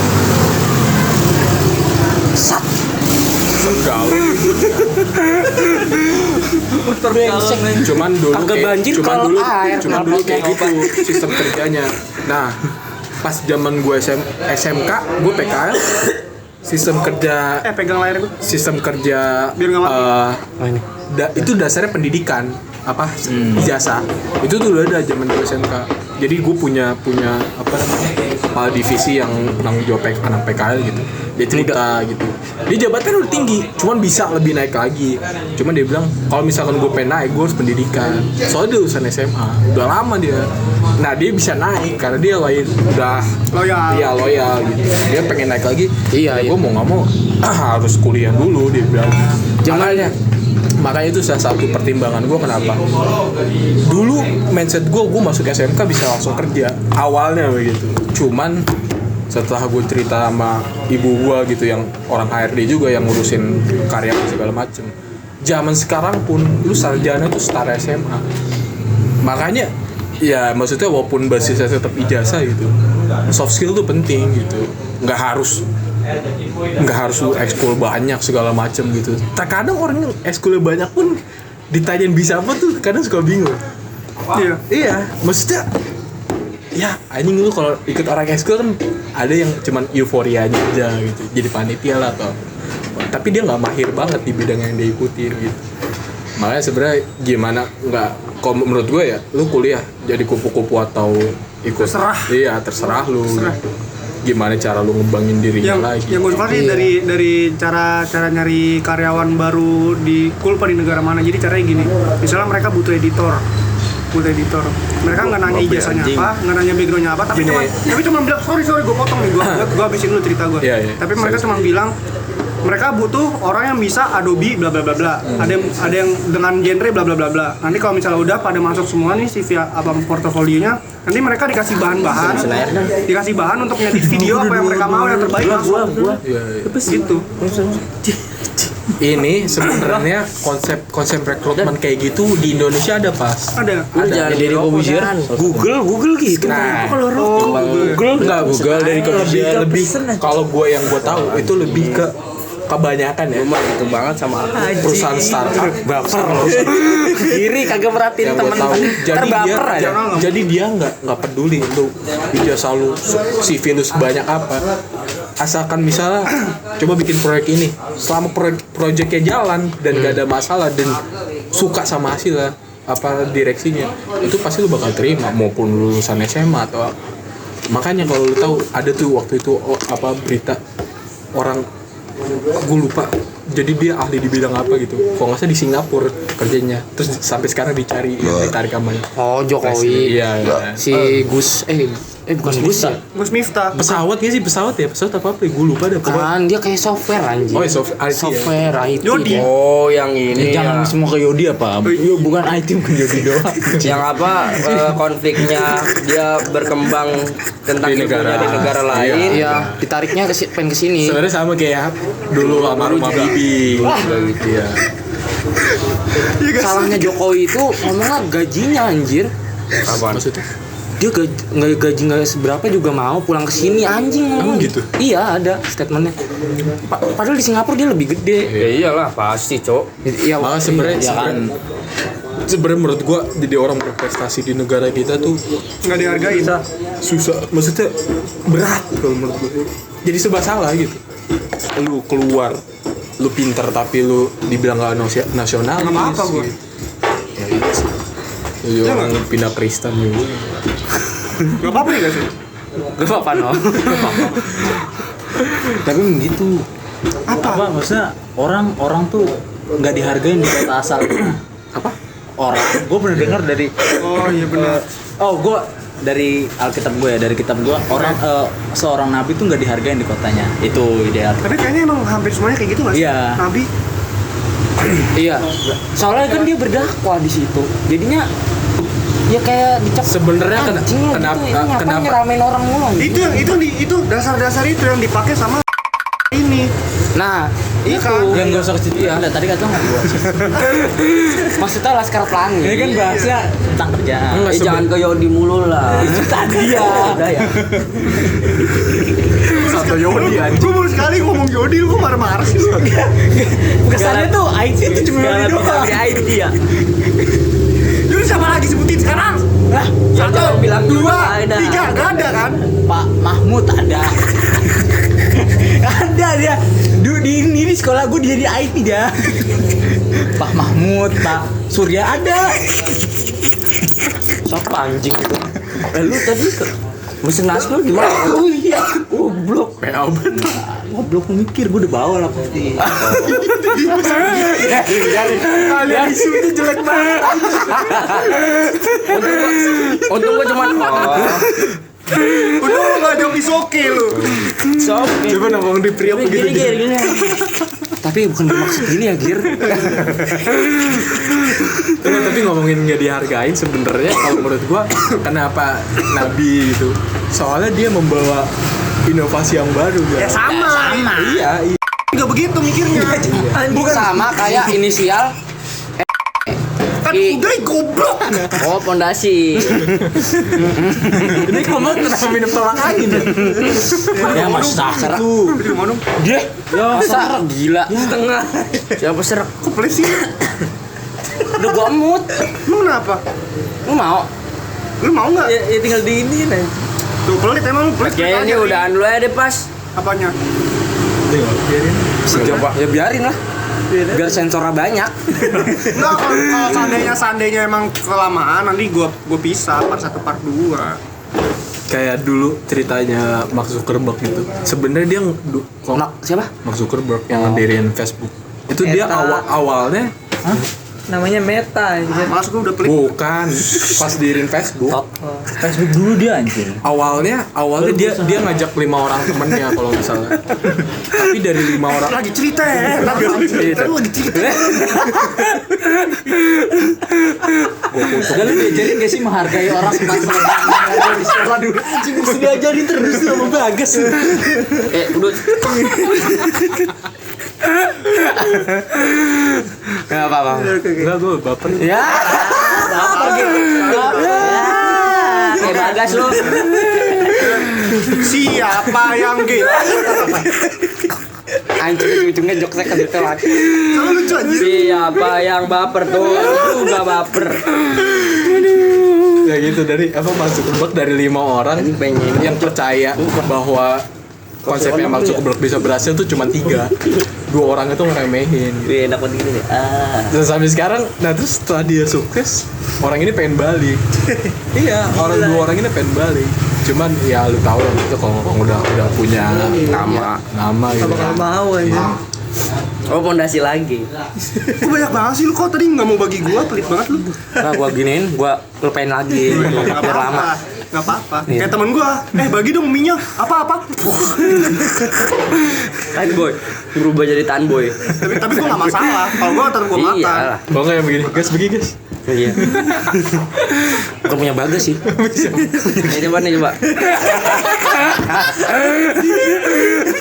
cuman dulu Kagak kayak- banjir cuman kalau dulu air, cuman kenapa dulu kayak kayak gitu sistem kerjanya. Nah, pas zaman gue SMK, gue PKL sistem kerja Pegang layar gue. sistem kerja Biar nggak mati. Oh, ini. itu dasarnya pendidikan apa ijazah itu tuh udah ada zaman gue SMK. Jadi gue punya apa namanya kepala divisi yang nanggung jawab anak PKL gitu. Dia cerita gitu. Dia jabatan udah tinggi, cuman bisa lebih naik lagi. Cuman dia bilang kalau misalkan gue pengen naik, gue harus pendidikan. Soalnya dia lulusan SMA, udah lama dia. Nah dia bisa naik karena dia udah Loyal. Iya loyal gitu. Dia pengen naik lagi. Iya, Gue mau nggak mau harus kuliah dulu dia bilang. Makanya itu salah satu pertimbangan gue kenapa dulu mindset gue masuk SMK bisa langsung kerja awalnya begitu. Cuman setelah gue cerita sama ibu gue gitu yang orang HRD juga yang ngurusin karya segala macem, zaman sekarang pun lu sarjana tuh setara SMA. Makanya ya maksudnya walaupun basisnya tetap ijazah gitu, soft skill tuh penting gitu. Nggak harus lu ekskul banyak segala macem gitu. Terkadang orang yang ekskulnya banyak pun ditanyain bisa apa tuh kadang suka bingung. Iya maksudnya ya anjing lu kalau ikut orang ekskul kan ada yang cuman euforianya aja gitu, jadi panitia lah atau tapi dia nggak mahir banget di bidang yang dia ikutin gitu. Makanya sebenarnya gimana nggak, kalau menurut gue ya lu kuliah jadi kupu-kupu atau ikut terserah lu. Gimana cara lu ngembangin dirinya lagi. Yang gue suka sih dari cara nyari karyawan baru di Kulpa di negara mana. Jadi caranya gini, misalnya mereka butuh editor. Mereka nggak nanya ijazahnya apa, nggak nanya backgroundnya apa, tapi cuma bilang sorry gue potong nih, gue habisin dulu cerita gue. Tapi mereka cuma bilang mereka butuh orang yang bisa Adobe bla bla bla bla. Ada yang dengan genre bla bla bla bla. Nanti kalau misalnya udah pada masuk semua nih CV apa portofolionya, nanti mereka dikasih bahan untuk ngedit video apa yang mereka mau yang terbaik langsung. Gitu. Ini sebenarnya konsep rekrutmen kayak gitu di Indonesia ada pas. Ada. Dari Kobusier, Google gitu. Nah, Google dari Kobusier lebih kalau yang gue tahu itu lebih ke kebanyakan ya. Itu banget sama Perusahaan startup baper. Kiri kagak merhatiin Yang gue tahu. teman-teman. Jadi dia nggak peduli lu ijazah lu CV lu sebanyak apa. Asalkan misalnya coba bikin proyek ini, selama proyeknya jalan dan gak ada masalah dan suka sama hasilnya apa direksinya, itu pasti lu bakal terima maupun lulusan SMA atau makanya kalau lu tahu ada tuh waktu itu apa berita orang gue lupa, jadi dia ahli di bidang apa gitu, kalau nggak salah di Singapura kerjanya, terus sampai sekarang dicari ditarik kamarnya. Oh Jokowi. Iya. Si Gus bukan Gus ya? Gus Miftah. Pesawat nggak sih pesawat apa gue lupa dah. Kan dia kayak software anjing. Oh, software IT. Yodi. dia. Oh yang ini Jangan semua ke Yodi apa? Bukan IT bukan Yodi doang. yang apa konfliknya dia berkembang tentang Di ilmunya di negara lain. Iya, ditariknya pengen kesini. Sebenarnya sama kayak dulu almarhum Habibie gitu ya. Salahnya Jokowi itu ngomongnya gajinya anjir. Apaan? Maksudnya? Dia gaji nggak seberapa juga mau pulang ke sini anjing. Emang gitu? Iya ada statementnya. Padahal di Singapura dia lebih gede. Ya iyalah pasti, Cok. Iya. Malah sebenarnya menurut gua jadi orang berprestasi di negara kita tuh Nggak dihargai. susah, maksudnya berat kalau menurut gua. Jadi serba salah gitu. Lu keluar, lu pinter tapi lu dibilang gak nasionalis. Nggak apa-apa gua. Ya iya sih. Jadi orang pindah Kristen juga. Gak apa-apa nih gak sih? Gak apa-apa no. Tapi begitu. Apa maksudnya orang tuh nggak dihargain di kota asal. Apa? Orang. Gue pernah dengar dari. Oh iya benar. Gue dari Alkitab gue ya, dari kitab gue orang seorang nabi tuh nggak dihargain di kotanya. Itu ideal. Tapi kayaknya emang hampir semuanya kayak gitu nggak sih? Iya. Nabi. Iya. Soalnya kan dia berdakwah di situ. Jadinya ya kayak dicap Sebenarnya anjing lo kenapa- gitu, ini ngapain kenapa- nyeramain orang mulu Itu dasar-dasar itu yang dipakai sama ini. nah Iya itu kan? Yang gak usah ke situ ya. Tadi kata nggak gue. maksudnya Laskar Pelangi Ini kan bahasnya tentang kerjaan. Enggak, Jangan ke Yodi mulu lah. Itu tadi ya. Udah ya. Satu Yodi anjing. Gue baru sekali ngomong Yodi, lu kok marah-marah sih? Kesannya tuh IT itu cuma Yodi doang. IT ya. Yodi siapa lagi sebutin sekarang? Lah, Jangan bilang Dua, ada. tiga, gak ada kan? Pak Mahmud ada. Ada dia. Di sekolah gue dia di IT dia. Pak Mahmud, Pak Surya ada. siapa anjing itu Lu tadi Musik nasional gimana? Oh iya. Goblok. PA banget. Goblok mikir gue udah bawa lah pasti. Kalian itu jelek banget. Untung gua cuma Udah nggak ada Misoke lu. Coba nongkrong di Priok gitu. gini. Tapi bukan bermaksud gini ya, Gir. Tapi ngomongin nggak dihargain sebenarnya kalau menurut gua kenapa Nabi gitu? Soalnya dia membawa inovasi yang baru Ya kan. sama. Iya. Nggak begitu mikirnya. Bukan sama kayak inisial Kan udah goblok. Oh, pondasi. Ini kamu kenapa minum tolak angin ya? Ya masa Tuh. Di mana? dia. Masa gila. Setengah. Siapa serak? Kok pelit sih? Udah gua emut. Lu kenapa? Lu mau? Lu mau nggak? Ya tinggal diinin aja. Tuh pelit emang lu pelit. Kayaknya ini udahan dulu aja deh pas. Apanya? Biarin. Coba ya biarin lah. Biar sensornya banyak. Enggak, kalau seandainya emang kelamaan nanti gua pisah part 1 part 2. Kayak dulu ceritanya Mark Zuckerberg gitu. Sebenarnya dia Siapa? Mark Zuckerberg yang ngedirin Facebook. Itu dia awalnya Namanya Meta aja. Malas gua udah pelit. bukan pas diriin Facebook. Facebook dulu dia anjing. Awalnya dia ngajak 5 orang temennya kalau nggak salah. Tapi dari 5 orang Lagi cerita ya. Lagi cerita. Gak lu diajarin gak sih menghargai orang pas di sekolah dulu? Anjing mesti diajarin terus sama Bagas. Udah. Enggak apa-apa. enggak gue baper. Ya. Apa gitu? Kayak Bagas lu. Siapa yang gila? Anjir ujungnya jokesnya ke detail lagi. Selalu lucu aja. Siapa yang baper tuh? Lu enggak baper. Ya gitu dari Mark Zuckerberg dari 5 orang yang percaya bahwa konsepnya Mark Zuckerberg bisa berhasil tuh cuma 3. 2 orang itu ngeremehin gitu. Wih, enak banget gini nih. Dan sampai sekarang, nah terus setelah dia sukses, orang ini pengen balik. Iya, 2 orang ini pengen balik. Cuman ya lu tahu lah itu kalau udah punya nama gitu. Bakal mau aja. Oh, pondasi lagi. Kok banyak banget sih lu kok tadi nggak mau bagi gua, pelit banget lu. Nah, gua giniin, gua lupain lagi gitu. Nggak Biar lama. apa-apa. Nggak apa-apa. Iya. Kayak temen gua, bagi dong mie-nya. Apa-apa. Tan boy. Berubah jadi tan boy. Tapi gua nggak masalah. Kalau gua ntar gua makan. Iyalah. Mau nggak yang begini? Guys, bagi guys. Iya. Bukan punya Bagas sih. Ini coba nih coba.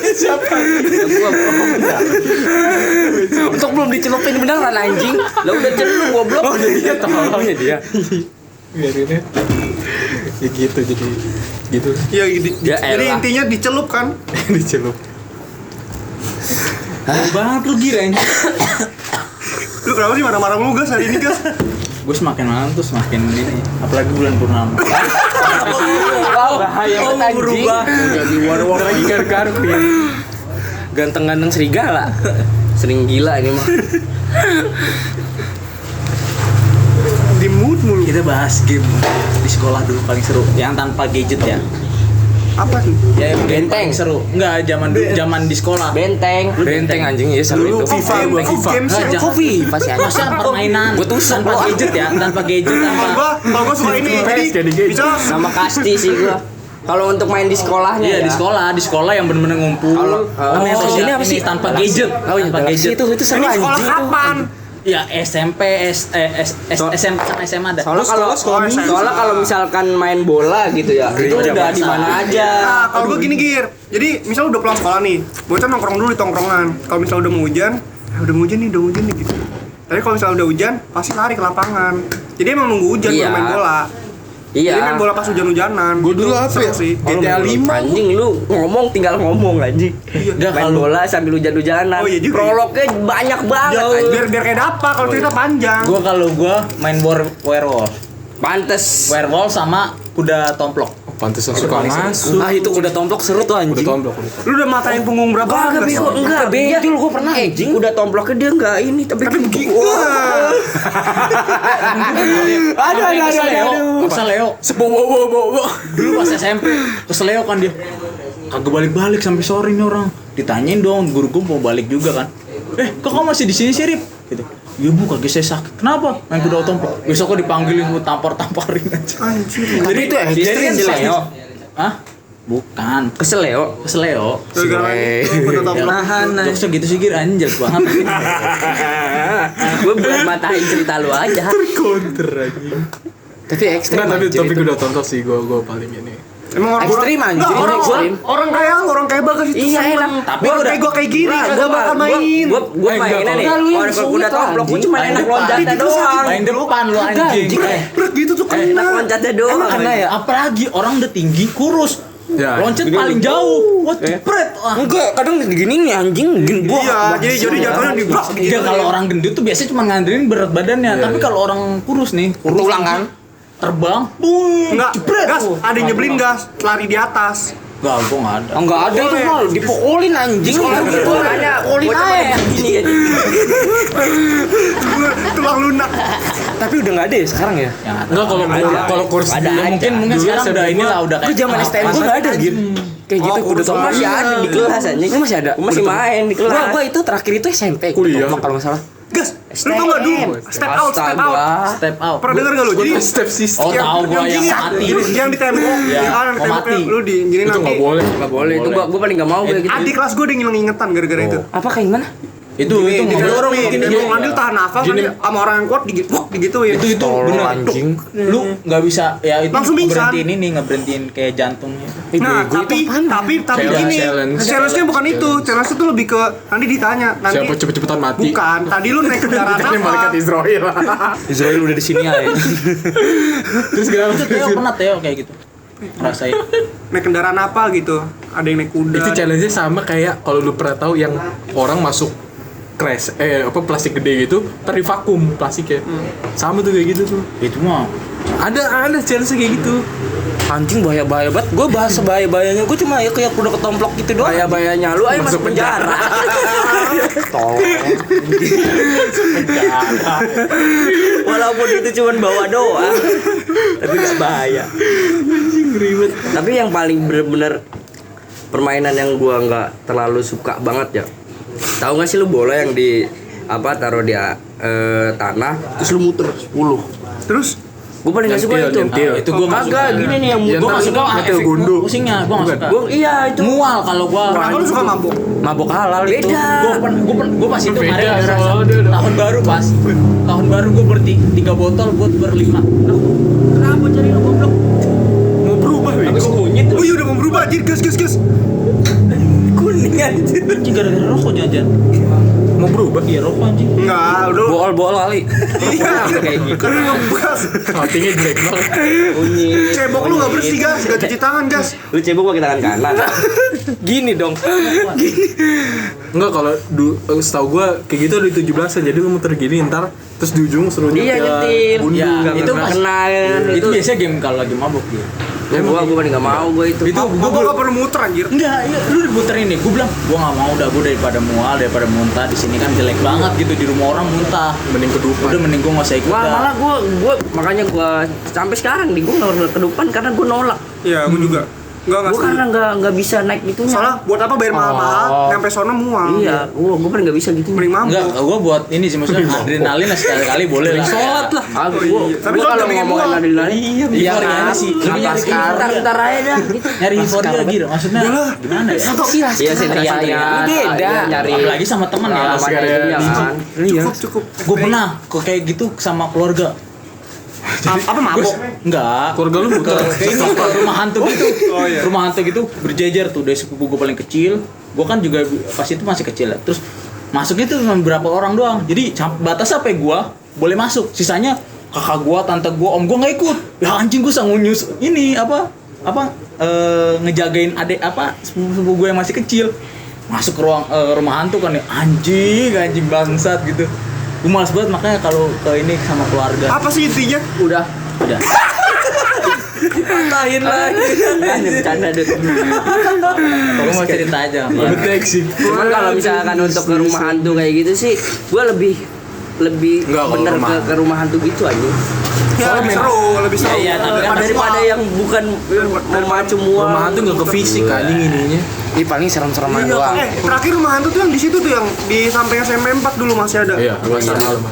Siapa? Gua Untuk belum dicelupin beneran anjing. Lah udah celup goblok. Oh, dia tolong ya dia. Biarinnya. Ya gitu jadi gitu. Ya, Ya jadi elah. intinya dicelup kan. Dicelup. Banget lu gira anjing. Lu kenapa sih marah-marah mulu gas hari ini gas? Gue semakin malam tuh semakin ini. Apalagi bulan purnama. Bahaya Oh, banget anjing. berubah. Jadi war-war lagi garuk nih. Ganteng-ganteng serigala. Sering gila ini mah. Di mood mulu. Kita bahas game di sekolah dulu paling seru. Yang tanpa gadget ya. Apa sih? Ya yang game Benteng. paling seru. Enggak, zaman di sekolah. Benteng. Benteng anjing ya seru Dulu itu. FIFA, gua FIFA. Games Nggak, ya. jangan. Kopi pasti anjing. Masa permainan Gua tusuk tanpa lo. gadget ya, tanpa gadget Kalau gua suka ini. Jadi Jadi gadget. bisa Sama kasti sih gua. Kalau untuk main di sekolahnya Iya ya. di sekolah yang bener-bener ngumpul. Namanya oh, sosial ini apa sih? tanpa gadget. Oh iya, Tanpa Galaxy gadget. itu seru ini sekolah anjing. kapan? Ya SMP, SMP sama SMA ada. Soalnya kalau misalkan main bola gitu ya, itu udah di mana aja. Nah, kalau gua gini Gir. Jadi misal udah pulang sekolah nih, bocah nongkrong dulu di tongkrongan. Kalau misal udah mau hujan, udah mau hujan nih gitu. Tapi kalau misal udah hujan, pasti lari ke lapangan. Jadi emang nunggu hujan Iya. baru main bola. Jadi main Iya. bola pas hujan-hujanan. Gua dulu apa Seru ya? sih. GTA 5. Anjing lu tinggal ngomong anjing. Enggak, Main kalau bola sambil hujan-hujanan. Oh, iya juga. Prolognya banyak banget anjing. Biar kayak dapat kalau cerita panjang. gua main werewolf. Pantes. Werewolf sama kuda tomplok. Pantesan suka masuk. Ah itu kuda tomplok seru tuh Udah anjing. tomplok. Lu udah matain punggung berapa? Enggak bego, enggak Bejul gue pernah anjing. Udah tomploknya dia enggak ini tapi Aduh. Keseleo. Sebowo. Dulu pas SMP keseleo kan dia. Kagak balik-balik sampai sore nih orang. Ditanyain dong, guru gue mau balik juga kan. Kok kamu masih di sini sih, Rip? Gitu. Ya bu, kaki saya sakit. Kenapa? Main kuda tomplok. Besok kok dipanggilin buat tampar-tamparin aja. Anjir. Tapi itu ekstrim sih. Keseleo. Hah? Bukan. Keseleo. Keseleo. Kuda tomplok. Jokesnya gitu sih, Gir. Anjir banget. Gue buat matahin cerita lu aja. Counter anjing. Tapi ekstrim. Enggak, anjir tapi itu. gue udah tonton sih gue paling ini. Emang Ekstrim anjir, Nggak, ini ekstrim. orang kayak Bagas itu Iya, seneng. enak. Tapi Orang udah- kayak gua kayak gini Nah, kagak bakal main. Gue mainnya nih. Enggak, lu yang Kalau sulit kuda lah, tomplok gue anjing. cuma enak loncatnya doang. Main depan lu anjing. Berat gitu tuh Enak kena. loncatnya doang. Emang kena ya? Apalagi orang udah tinggi, kurus. Ya, Loncat paling jauh. Wah, jepret. Wah. Enggak, kadang gini nih anjing, gini buah. Iya, jadi jatuhnya di blok gitu. Iya, kalau orang gendut tuh biasanya cuma ngandelin berat badannya, tapi kalau orang kurus nih, kurus Tulang kan? terbang, boom, Enggak, jepret. gas, ada yang nyebelin gas, lari di atas. Enggak, gua enggak ada. Enggak ada itu mal, dipukulin anjing. Gitu Makanya Pukulin gue cuma aja. enak gini ya. Tulang lunak. Tapi udah enggak ada ya sekarang ya? Yang ada. enggak kalau kursi Ada dulu aja. mungkin Dulu sekarang SMP udah gua- inilah udah Gue zaman STM gue enggak ada gitu. Kayak gitu kuda tomplok. Masih ada di kelas anjing. Lu masih ada? Gue masih main di kelas. Gua itu terakhir itu SMP kuda Kuliah. tomplok kalau enggak salah. Gas, lu tau gak dulu? Step out, step out. Step out. Pernah denger gak lu? Jadi step system. Oh, tahu gua yang gini, mati. yang di tembok, Iya, ya kan mau temboknya mati. lu di gini Itu nanti. enggak boleh. Enggak boleh. Itu gue paling enggak mau kayak gitu. Adik kelas gue udah ngilang ingetan gara-gara itu. Apa kayak gimana? Itu nggak Didorong boleh. gini, Andil tahan nafas Gini. nanti sama orang yang kuat digituin. Itu Tolol bener. anjing. Lu nggak bisa ya itu Langsung pingsan. ngeberhentiin ini, ngeberhentiin kayak jantungnya. Nah, Bego itu tapi Challenge, gini, challenge. challenge-nya bukan itu. Challenge itu lebih ke nanti ditanya, nanti Siapa cepet-cepetan mati? bukan. Tadi lu naik kendaraan Kan yang malaikat apa? Israel. Israel udah di sini ya. Terus gimana? Itu Teo pernah Teo kayak gitu. Ngerasain. Naik kendaraan apa gitu? Ada yang naik kuda. Itu challenge-nya sama kayak kalau lu pernah tahu yang orang masuk crash plastik gede gitu, ntar di vakum plastiknya. Sama tuh kayak gitu tuh. Itu mah Ada challenge kayak gitu. Anjing bahaya-bahaya banget. Gue bahas bahaya-bahayanya gue cuma ya kayak kuda ketomplok gitu doang. Bayanya lu ayo masuk penjara. Tolong. Walaupun itu cuma bawa doang. Tapi enggak bahaya. Tapi yang paling bener-bener permainan yang gua nggak terlalu suka banget ya. Tahu nggak sih lu bola yang di taruh di tanah terus lu muter 10. Terus Gua paling nggak suka itu. itu gua nggak suka. Kagak gini nih yang Ya, Gua nggak suka Metel efek gundu. pusingnya, gua nggak suka. Gua iya itu. Mual kalau gua. kenapa lu suka mabuk? Mabok halal itu. Beda. Gua pas itu Beda, kemarin ada rasa soalnya dia udah- tahun baru pas. Tahun baru gua berti 3 botol buat berlima. Kenapa cari lu goblok? Mau berubah, Habis kunyit Oh iya udah mau berubah, anjir, gas. kuning anjir. Anjing gara-gara rokok jajan. Mau berubah ya rokok anjing. Enggak, udah. Bool kali. Iya, Kayak gitu. karena ngegas. Saltingnya jelek banget. Kunyit. Cebok lu nggak bersih, gas. Nggak cuci tangan, gas. Lu cebok pakai tangan kanan. Gini dong. Enggak, kalau setahu gua kayak gitu di 17-an, jadi lu muter gini ntar terus di ujung suruh Iya nyetir. bundu. Ya, Nggak itu kena. Itu biasanya game kalau lagi mabuk dia. Gua paling nggak mau gua itu. Itu Mabok nggak perlu muter, anjir. enggak, lu diputerin nih. Gua bilang, gua enggak mau dah, gua daripada mual, daripada muntah di sini kan jelek banget gitu di rumah orang muntah. Mending kedupan. Udah mending gua enggak usah ikut. Wah, dah. malah gua makanya gua sampai sekarang nih gua nggak ke depan karena gua nolak. Iya, gue juga. Enggak Gua karena nggak bisa naik itunya. Soalnya buat apa bayar mahal-mahal, nyampe sono mual. Iya, gua paling nggak bisa gitu. Mending Enggak, mabuk. gua buat ini sih maksudnya adrenalin lah sekali-kali boleh lah. sholat lah. Tapi Gua soal kalau demi ngomongin mual. adrenalin, Iya, euforianya sih. Ini nyari ntar aja dah. Gitu. nyari euforia gitu. Maksudnya gimana ya? Sih lah. Iya sih, Beda. nyari. Apalagi sama teman ya. Namanya itu ya kan. Iya. Cukup. Gue pernah kok kayak gitu sama keluarga. Apa mabok? Enggak. Keluarga lu ke ini ke rumah hantu gitu. Oh, iya. Rumah hantu gitu berjejer tuh dari sepupu gue paling kecil. Gue kan juga pas itu masih kecil ya. Terus masuknya tuh cuma beberapa orang doang. Jadi batas apa ya gue boleh masuk. Sisanya kakak gue, tante gue, om gue nggak ikut. Ya anjing gue sanggup nyus ini ngejagain adik sepupu gue yang masih kecil. Masuk ke ruang rumah hantu kan ya anjing bangsat gitu. Gue malas banget makanya kalau ke ini sama keluarga. Apa sih intinya? Udah. Patahin lagi. Hanya bercanda deh. Gue mau cerita aja. Betek sih. Cuman kalau misalkan untuk ke rumah hantu kayak gitu sih, gue lebih Enggak, kalau bener rumah. ke rumah hantu gitu aja. Ya, lebih seru. Iya, tapi kan Daripada yang bukan memacu mual. Rumah hantu nggak ke fisik anjing ininya. Ih paling serem-sereman doang. Terakhir rumah hantu tuh yang di situ tuh yang di samping SMP 4 dulu masih ada. Iya, gua sama.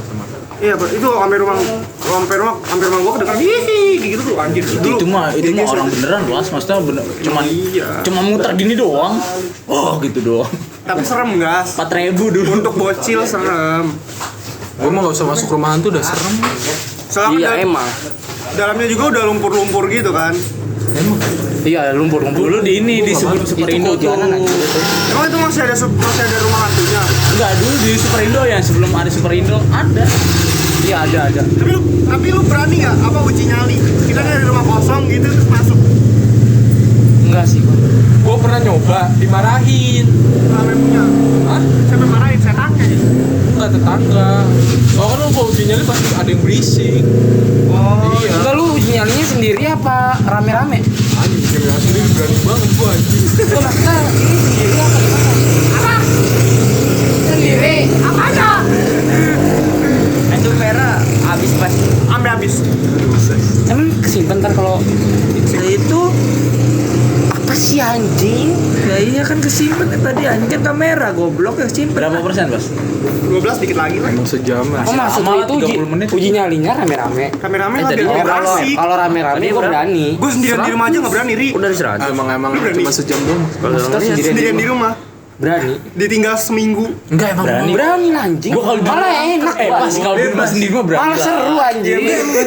Iya, Bro. Itu hampir rumah gua kedengeran hihi gitu tuh anjir. Itu mah orang beneran luas, maksudnya cuma muter gini doang. Oh, gitu doang. Tapi serem, gas. 4.000 dulu. Untuk bocil serem. Gua mah nggak usah masuk rumah hantu udah serem. Soalnya Iya emang. dalamnya juga udah lumpur-lumpur gitu kan. Iya lumpur-lumpur. Dulu di sebelum Super Indo tuh. Emang itu masih ada rumah hantunya. Enggak, dulu di Super Indo ya, sebelum ada Super Indo ada. Iya ada. Tapi lu berani nggak apa uji nyali? Kita dari rumah kosong gitu terus masuk. Enggak sih gua. Gua pernah nyoba dimarahin. Rame punya. Hah? Siapa marahin setannya? Enggak tetangga. Oh kan lu kalau uji nyali pasti ada yang berisik. Oh, Iya. Enggak lu uji nyalinya sendiri apa rame-rame? Anjing cewek sendiri berani banget gua anjing. Enggak maksudnya ini sendiri apa gimana? Apa? Sendiri? Apa aja? Itu merah habis pas. ambil habis. Emang kesimpan ntar kalau Itu apa sih anjing? ya iya kan kesimpan tadi anjing kan kamera goblok ya simpen. Berapa persen, Bos? 12 dikit lagi lah. Emang sejam lah. Oh maksud lama lu lah, itu 30 menit. uji nyalinya rame-rame? Rame-rame Eh, lah tadi biar Kalau asik. kalau rame-rame Tadi gua berapa? berani. Gue sendirian di rumah aja nggak berani, Ri. Udah 100. Emang Lu berani? cuma sejam doang. Maksudnya Sendirian di rumah. Berani. Ditinggal seminggu. Enggak emang Berani. Berani lah anjing. Gua kalau di malah rumah- enak. pasti kalau di rumah sendiri mah berani. Malah lah. seru anjing.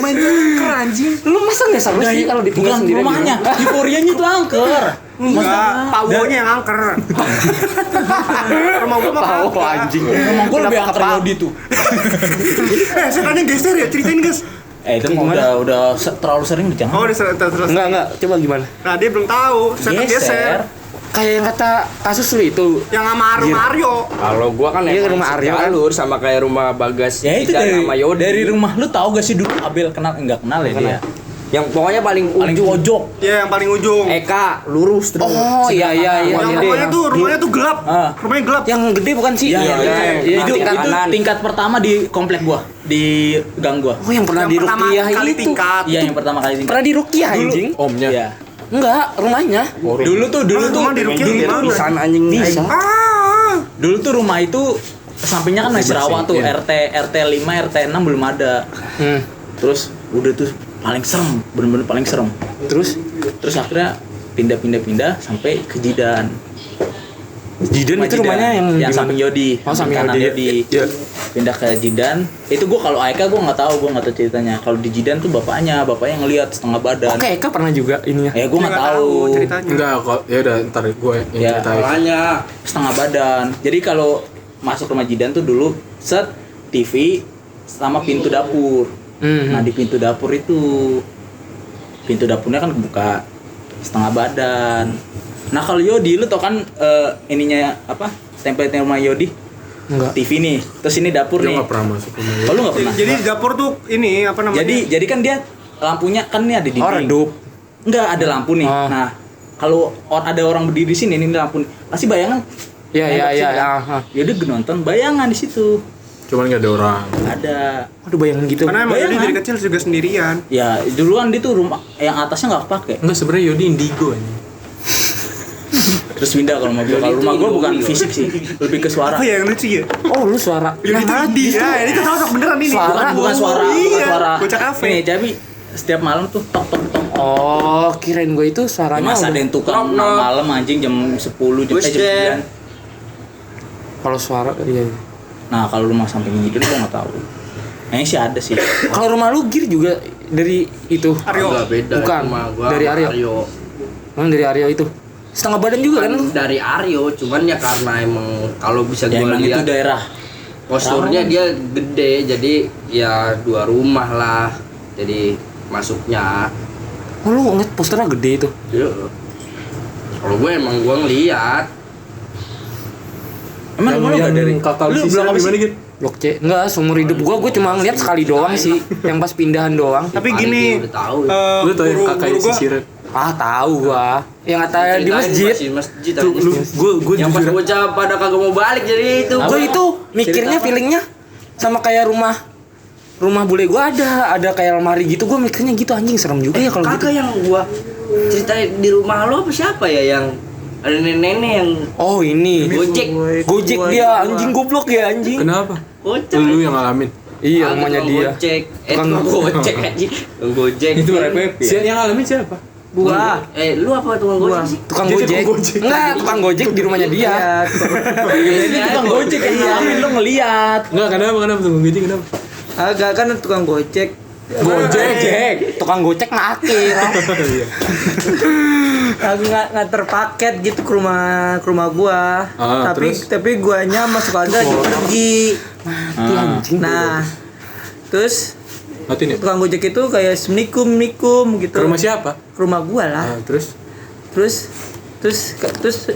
Main angker anjing. Lu masa nggak seru sih kalau ditinggal Bukan sendiri? rumahnya, euforianya tuh angker. Enggak, Pauwonya yang angker. Rumah gua mah Tahu kagak. anjing. Emang gue lebih angker Yodi tuh. Setannya geser ya, ceritain guys. Itu mah udah terlalu sering jangan. Oh, terus. Enggak, coba gimana? Nah, dia belum tahu, setan geser. Kayak yang kata kasus lu itu. Yang sama Aryo. Kalau gua kan Iya, emang rumah Aryo kan. jalur sama kayak rumah Bagas. Ya itu Ika sama Yodi. dari rumah lu tahu gak sih dulu Abel kenal enggak kenal ya dia. Yang pokoknya paling Paling ujung. pojok. Ya, yang paling ujung. Eka lurus terus. Oh iya. Yang rumahnya tuh gelap. Ah. Rumahnya gelap. Yang gede bukan sih? Iya, itu tingkat kanan. tingkat pertama di komplek gua, di gang gua. Oh yang pernah Yang di pertama Rukiah kali itu. tingkat. Iya, yang pertama kali tingkat. Pernah di Rukiah anjing? Omnya. Iya. Enggak, rumahnya. Dulu tuh Rumah di Rukiah di mana? Pisan anjing Bisa. dulu tuh rumah itu sampingnya kan masih rawa tuh, Iya. RT 5, RT 6 belum ada. Terus udah tuh paling serem, bener-bener paling serem. Terus akhirnya pindah sampai ke Jidan. Jidan itu rumahnya yang di samping mana? Yodi. Oh, samping kanan Yodi. Yodi. Pindah ke Jidan. Itu gua kalau Aika gua nggak tahu ceritanya. Kalau di Jidan tuh bapaknya ngelihat setengah badan. Oke, Eka pernah juga ininya. Ya gua nggak Nggak tahu. ceritanya. Enggak kok. Ya udah ntar gue yang Ya. ceritain. Setengah badan. Jadi kalau masuk rumah Jidan tuh dulu set TV sama pintu dapur. Nah, di pintu dapur itu pintu dapurnya kan kebuka setengah badan. Nah, kalau Yodi lu tau kan ininya apa? Template rumah Yodi? Enggak. TV nih. Terus ini dapur Dia nih. nggak pernah masuk rumah. Oh, lu nggak pernah? Jadi di dapur tuh ini apa namanya? Jadi kan dia lampunya kan nih ada di Oh, redup. Enggak, ada lampu nih. Oh. Nah, kalau ada orang berdiri di sini ini lampu nih. Pasti bayangan. Iya. Yodi nonton bayangan di situ. Cuman nggak ada orang. Ada. Aduh bayangin gitu. Karena emang Bayangan. Yodi dari kecil juga sendirian. Ya, duluan dia tuh rumah yang atasnya nggak kepake. Enggak sebenarnya Yodi indigo anjing. Terus pindah kalau rumah gua. Kalau rumah gua bukan fisik sih, lebih ke suara. Apa ya yang lucu ya? Oh, lu suara. Yodi itu indie ya. Ini tuh cocok beneran ini. Bukan suara, bukan Iya. suara. Bocah kafe. Nih, jadi setiap malam tuh tok tok tok. Oh, kirain gue itu suaranya. Masa ada yang tukang malam anjing jam 10 jam 9. Kalau suara iya. Nah, kalau rumah samping gitu gua enggak tahu. Kayaknya sih ada sih. Kalau rumah lu Gir juga dari itu. Aryo. Enggak beda. Bukan, Rumah gua dari sama Aryo. Dari Aryo itu. Setengah badan juga kan lu? Dari Aryo, cuman ya karena emang kalau bisa Ya, gua emang itu lihat daerah. posturnya dia gede, jadi ya 2 rumah lah. Jadi masuknya. Oh, lu ngeliat posternya gede itu. Ya. Kalau gue emang gue ngeliat. Emang rumah lu enggak dari kakak lu sisa bilang apa gimana sih? gitu? Blok C. Enggak, seumur hidup gue cuma ngeliat sekali doang sih, yang pas pindahan doang. Tapi gini, udah tahu. Lu tau yang kakak guru si gua Siren? Ah, tahu gua. Yang kata di masjid. Masjid Tuh, aja. gue Yang pas jujur. bocah pada kagak mau balik jadi itu. Gue itu mikirnya feelingnya sama kayak rumah bule gue ada kayak lemari gitu. Gue mikirnya gitu, anjing serem juga ya kalau gitu. Kakak yang gua ceritain di rumah lo apa siapa ya yang ada nenek-nenek yang Oh ini Gojek dia anjing, goblok ya anjing. Kenapa? kocak. Lu yang ngalamin. Iya, rumahnya dia. Gojek. Tukang- Tukang gojek aja. Tukang gojek. Itu RPP ya? Yang ngalamin siapa? Gua. Lu apa tukang gojek sih? Tukang Dia gojek. tukang gojek. Enggak, tukang gojek di rumahnya dia. Ini tukang gojek yang ngalamin lo ngeliat. Enggak, kenapa tunggu gini kenapa? Agak kan tukang gojek. Gojek. Tukang gojek nakir. Iya. Lagi nganter paket gitu ke rumah gua. Ah, tapi terus? guanya masuk keluarga lagi pergi. Nah, terus Mati nih. tukang gojek itu kayak assalamualaikum gitu. Ke rumah siapa? Ke rumah gua lah. Ah, terus Terus